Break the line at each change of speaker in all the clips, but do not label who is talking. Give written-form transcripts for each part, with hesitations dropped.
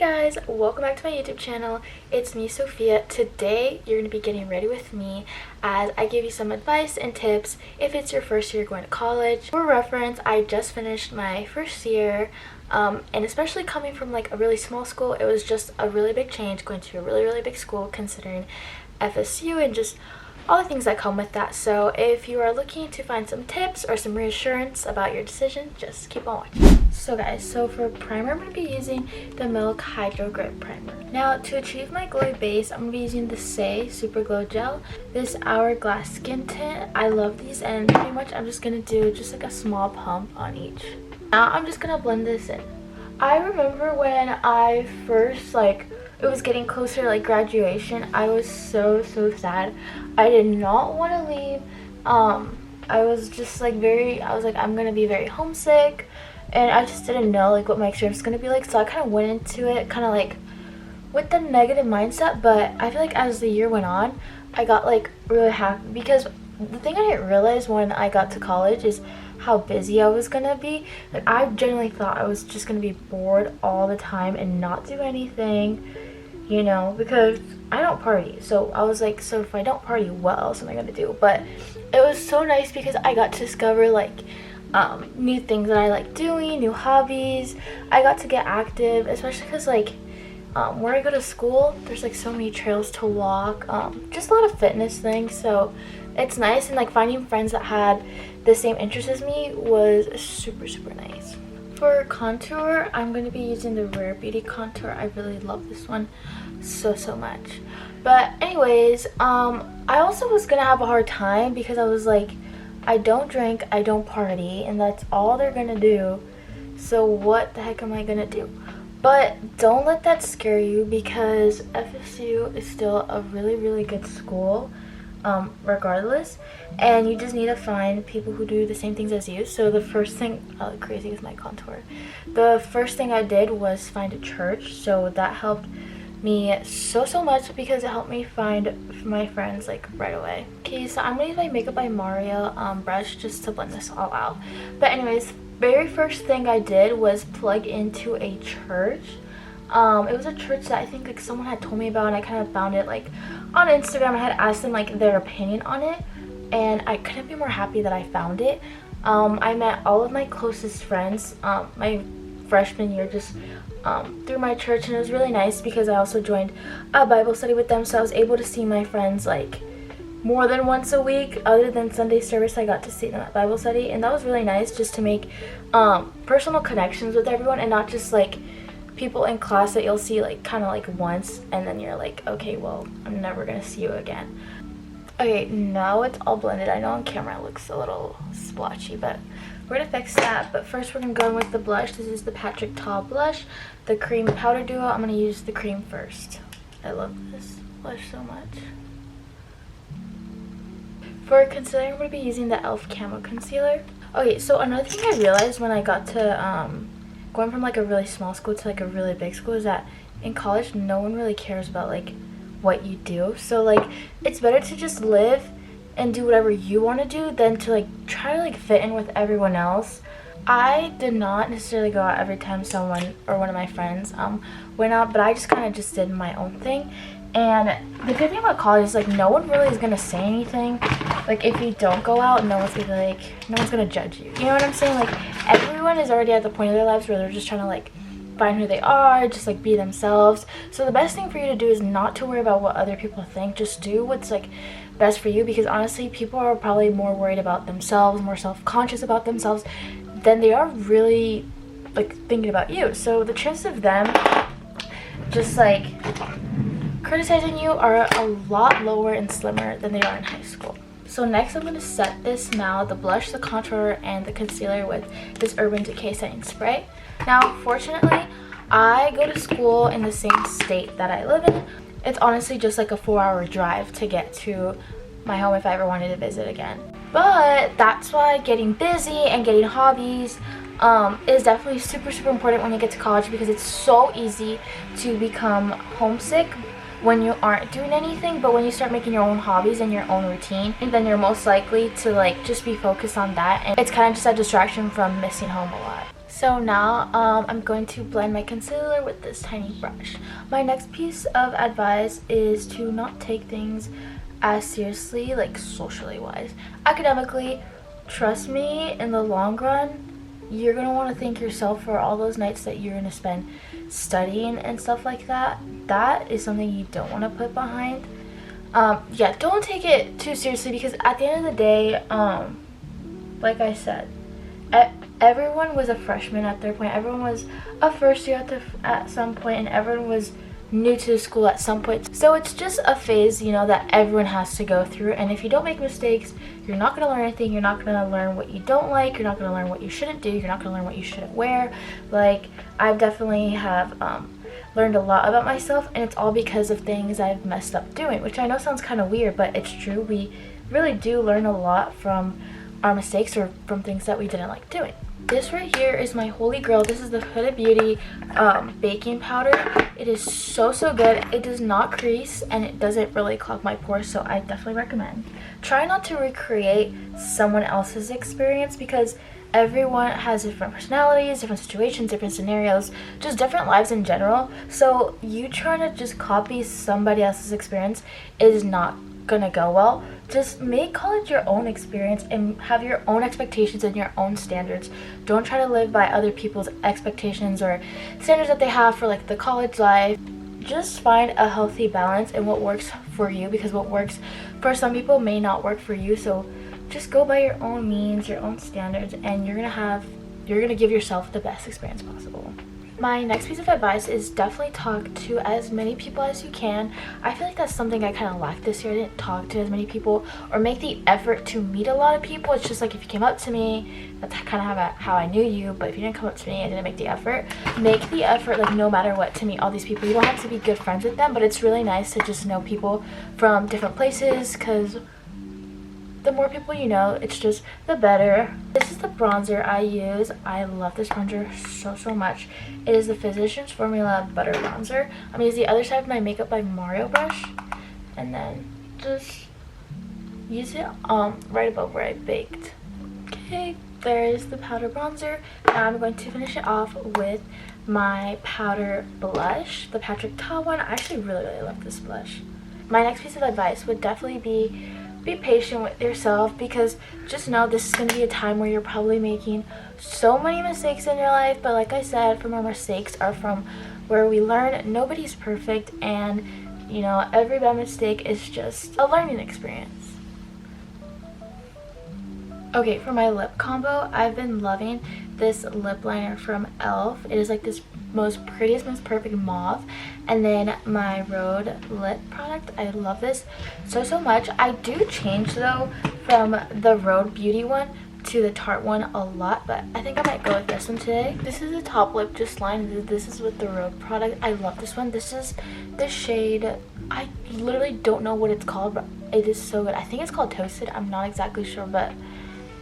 guys, welcome back to my YouTube channel. It's me, Sophia. Today you're going to be getting ready with me as I give you some advice and tips if it's your first year going to college. For reference, I just finished my first year and especially coming from like a really small school, it was just a really big change going to a really big school considering FSU and just all the things that come with that. So if you are looking to find some tips or some reassurance about your decision, just keep on watching. So guys, for primer, I'm going to be using the Milk Hydro Grip Primer. Now to achieve my glowy base, I'm going to be using the Say Super Glow Gel, this Hourglass Skin Tint. I love these, and pretty much I'm just going to do just like a small pump on each. Now I'm just going to blend this in. I remember when I first it was getting closer to graduation, I was so sad. I did not want to leave. I was just I'm gonna be very homesick, and I just didn't know what my experience was gonna be like. So I kind of went into it with the negative mindset, but I feel like as the year went on, I got really happy, because the thing I didn't realize when I got to college is how busy I was gonna be. I genuinely thought I was just gonna be bored all the time and not do anything, you know, because I don't party. So I was like, so if I don't party, what else am I gonna do? But it was so nice because I got to discover new things that I like doing, new hobbies. I got to get active, especially because where I go to school, there's so many trails to walk, just a lot of fitness things. So it's nice, and finding friends that had the same interests as me was super nice. For contour, I'm going to be using the Rare Beauty contour. I really love this one so much. But anyways, I also was going to have a hard time because I was like, I don't drink, I don't party, and that's all they're going to do. So what the heck am I going to do? But don't let that scare you, because FSU is still a really good school. Regardless, and you just need to find people who do the same things as you. So the first thing, crazy is my contour, the first thing I did was find a church. So that helped me so much because it helped me find my friends right away. Okay, so I'm gonna use my Makeup by Mario brush just to blend this all out. But anyways, very first thing I did was plug into a church. It was a church that I think someone had told me about, and I kind of found it on Instagram. I had asked them their opinion on it, and I couldn't be more happy that I found it. I met all of my closest friends my freshman year just through my church, and it was really nice because I also joined a Bible study with them, so I was able to see my friends more than once a week. Other than Sunday service, I got to see them at Bible study, and that was really nice just to make personal connections with everyone, and not just people in class that you'll see once and then you're okay, well, I'm never gonna see you again. Okay, now it's all blended. I know on camera it looks a little splotchy, but we're gonna fix that. But first we're gonna go in with the blush. This is the Patrick Ta blush, the cream powder duo. I'm gonna use the cream first. I love this blush so much. For concealer, I'm gonna be using the e.l.f. Camo Concealer. Okay, so another thing I realized when I got to going from a really small school to a really big school is that in college no one really cares about what you do. So it's better to just live and do whatever you want to do than to try to fit in with everyone else. I did not necessarily go out every time someone or one of my friends went out, but I just kind of just did my own thing. And the good thing about college is no one really is gonna say anything. If you don't go out, no one's gonna no one's gonna judge you. You know what I'm saying? Everyone is already at the point of their lives where they're just trying to find who they are, just be themselves. So the best thing for you to do is not to worry about what other people think. Just do what's best for you, because honestly, people are probably more worried about themselves, more self-conscious about themselves than they are really thinking about you. So the chances of them just criticizing you are a lot lower and slimmer than they are in high school. So next I'm going to set this now, the blush, the contour, and the concealer with this Urban Decay setting spray. Now fortunately, I go to school in the same state that I live in. It's honestly just a 4-hour drive to get to my home if I ever wanted to visit again. But that's why getting busy and getting hobbies is definitely super important when you get to college, because it's so easy to become homesick when you aren't doing anything. But when you start making your own hobbies and your own routine, then you're most likely to just be focused on that, and it's kind of just a distraction from missing home a lot. So now I'm going to blend my concealer with this tiny brush. My next piece of advice is to not take things as seriously, like socially wise. Academically, trust me, in the long run, you're going to want to thank yourself for all those nights that you're going to spend studying and stuff like that. That is something you don't want to put behind. Yeah, don't take it too seriously, because at the end of the day, like I said, everyone was a freshman at their point. Everyone was a first year at some point, and everyone was new to the school at some point. So it's just a phase, you know, that everyone has to go through. And if you don't make mistakes, you're not going to learn anything. You're not going to learn what you don't like. You're not going to learn what you shouldn't do. You're not going to learn what you shouldn't wear. Like, I definitely have learned a lot about myself, and it's all because of things I've messed up doing, which I know sounds kind of weird, but it's true. We really do learn a lot from our mistakes or from things that we didn't like doing. This right here is my holy grail. This is the Huda Beauty baking powder. It is so good. It does not crease, and it doesn't really clog my pores, so I definitely recommend. Try not to recreate someone else's experience, because everyone has different personalities, different situations, different scenarios, just different lives in general. So you trying to just copy somebody else's experience is not gonna go well. Just make college your own experience and have your own expectations and your own standards. Don't try to live by other people's expectations or standards that they have for like the college life. Just find a healthy balance in what works for you, because what works for some people may not work for you. So just go by your own means, your own standards, and you're gonna give yourself the best experience possible. My next piece of advice is definitely talk to as many people as you can. I feel like that's something I kind of lacked this year. I didn't talk to as many people or make the effort to meet a lot of people. It's just like if you came up to me, that's kind of how I knew you. But if you didn't come up to me, I didn't make the effort. Make the effort, like, no matter what, to meet all these people. You don't have to be good friends with them, but it's really nice to just know people from different places, because the more people you know, it's just the better. This is the bronzer I use. I love this bronzer so much. It is the Physicians Formula Butter Bronzer. I'm gonna use the other side of my Makeup by Mario brush, and then just use it right above where I baked. Okay, there is the powder bronzer. Now I'm going to finish it off with my powder blush, the Patrick Ta one. I actually really love this blush. My next piece of advice would definitely be patient with yourself, because just know this is going to be a time where you're probably making so many mistakes in your life. But like I said, from our mistakes are from where we learn. Nobody's perfect, and you know, every bad mistake is just a learning experience. Okay, for my lip combo, I've been loving this lip liner from e.l.f. It is like this most prettiest, most perfect mauve. And then my Rhode lip product, I love this so much. I do change though from the Rhode Beauty one to the Tarte one a lot, but I think I might go with this one today. This is a top lip just line. This is with the Rhode product. I love this one. This is the shade, I literally don't know what it's called, but it is so good. I think it's called Toasted. I'm not exactly sure, but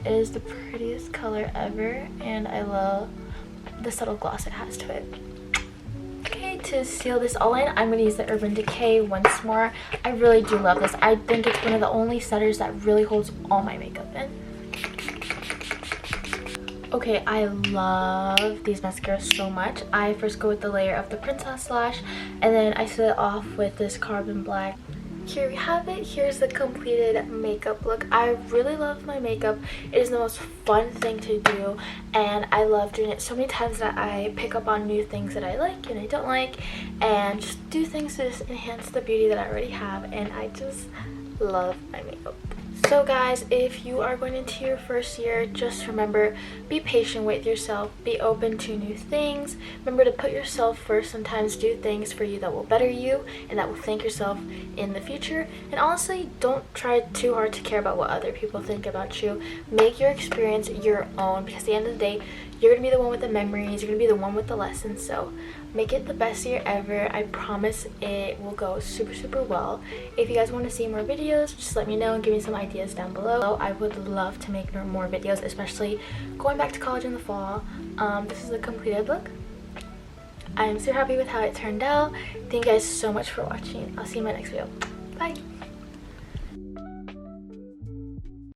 it is the prettiest color ever, and I love the subtle gloss it has to it. Okay, to seal this all in, I'm going to use the Urban Decay once more. I really do love this. I think it's one of the only setters that really holds all my makeup in. Okay, I love these mascaras so much. I first go with the layer of the Princess Lash, and then I set it off with this Carbon Black. Here we have it. Here's the completed makeup look. I really love my makeup. It is the most fun thing to do, and I love doing it so many times that I pick up on new things that I like and I don't like, and just do things to just enhance the beauty that I already have, and I just love my makeup. So guys, if you are going into your first year, just remember, be patient with yourself, be open to new things, remember to put yourself first. Sometimes do things for you that will better you and that will thank yourself in the future. And honestly, don't try too hard to care about what other people think about you. Make your experience your own, because at the end of the day, you're going to be the one with the memories, you're going to be the one with the lessons. So make it the best year ever. I promise it will go super well. If you guys want to see more videos, just let me know and give me some ideas down below. I would love to make more videos, especially going back to college in the fall. This is a completed look. I am so happy with how it turned out. Thank you guys so much for watching. I'll see you in my next video. Bye!